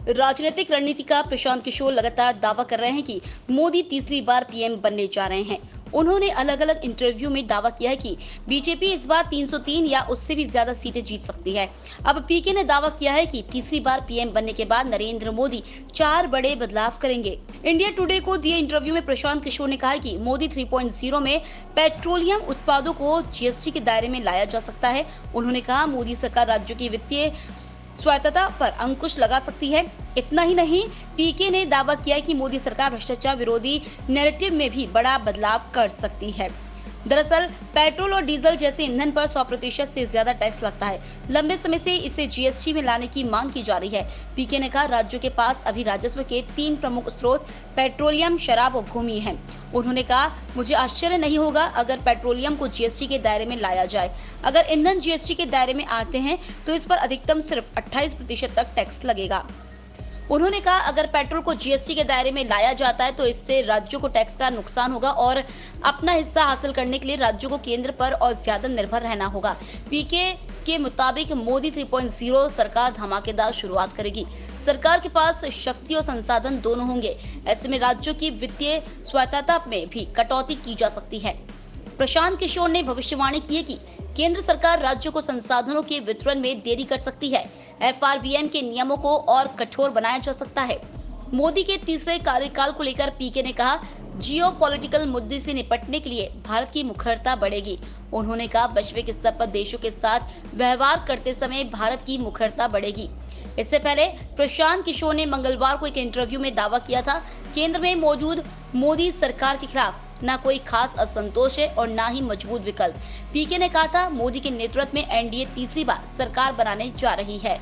राजनीतिक रणनीतिकार प्रशांत किशोर लगातार दावा कर रहे हैं कि मोदी तीसरी बार पीएम बनने जा रहे हैं। उन्होंने अलग अलग इंटरव्यू में दावा किया है कि बीजेपी इस बार 303 या उससे भी ज्यादा सीटें जीत सकती है। अब पीके ने दावा किया है कि तीसरी बार पीएम बनने के बाद नरेंद्र मोदी 4 बड़े बदलाव करेंगे। इंडिया टुडे को दिए इंटरव्यू में प्रशांत किशोर ने कहा कि मोदी 3.0 में पेट्रोलियम उत्पादों को जीएसटी के दायरे में लाया जा सकता है। उन्होंने कहा, मोदी सरकार राज्यों की वित्तीय स्वायत्तता पर अंकुश लगा सकती है। इतना ही नहीं, पीके ने दावा किया कि मोदी सरकार भ्रष्टाचार विरोधी नैरेटिव में भी बड़ा बदलाव कर सकती है। दरअसल पेट्रोल और डीजल जैसे ईंधन पर 100% से ज्यादा टैक्स लगता है। लंबे समय से इसे जीएसटी में लाने की मांग की जा रही है। पीके ने कहा, राज्यों के पास अभी राजस्व के 3 प्रमुख स्रोत पेट्रोलियम, शराब और भूमि हैं। उन्होंने कहा, मुझे आश्चर्य नहीं होगा अगर पेट्रोलियम को जीएसटी के दायरे में लाया जाए। अगर ईंधन जीएसटी के दायरे में आते हैं तो इस पर अधिकतम सिर्फ 28% तक टैक्स लगेगा। उन्होंने कहा, अगर पेट्रोल को जीएसटी के दायरे में लाया जाता है तो इससे राज्यों को टैक्स का नुकसान होगा और अपना हिस्सा हासिल करने के लिए राज्यों को केंद्र पर और ज्यादा निर्भर रहना होगा। पीके के मुताबिक मोदी 3.0 सरकार धमाकेदार शुरुआत करेगी। सरकार के पास शक्ति और संसाधन दोनों होंगे। ऐसे में राज्यों की वित्तीय स्वायत्तता में भी कटौती की जा सकती है। प्रशांत किशोर ने भविष्यवाणी की है कि केंद्र सरकार राज्यों को संसाधनों के वितरण में देरी कर सकती है। एफआरबीएम के नियमों को और कठोर बनाया जा सकता है। मोदी के तीसरे कार्यकाल को लेकर पीके ने कहा, जियोपॉलिटिकल मुद्दे से निपटने के लिए भारत की मुखरता बढ़ेगी। उन्होंने कहा, वैश्विक स्तर पर देशों के साथ व्यवहार करते समय भारत की मुखरता बढ़ेगी। इससे पहले प्रशांत किशोर ने मंगलवार को एक इंटरव्यू में दावा किया था, केंद्र में मौजूद मोदी सरकार के खिलाफ न कोई खास असंतोष है और न ही मजबूत विकल्प। पीके ने कहा था, मोदी के नेतृत्व में एनडीए तीसरी बार सरकार बनाने जा रही है।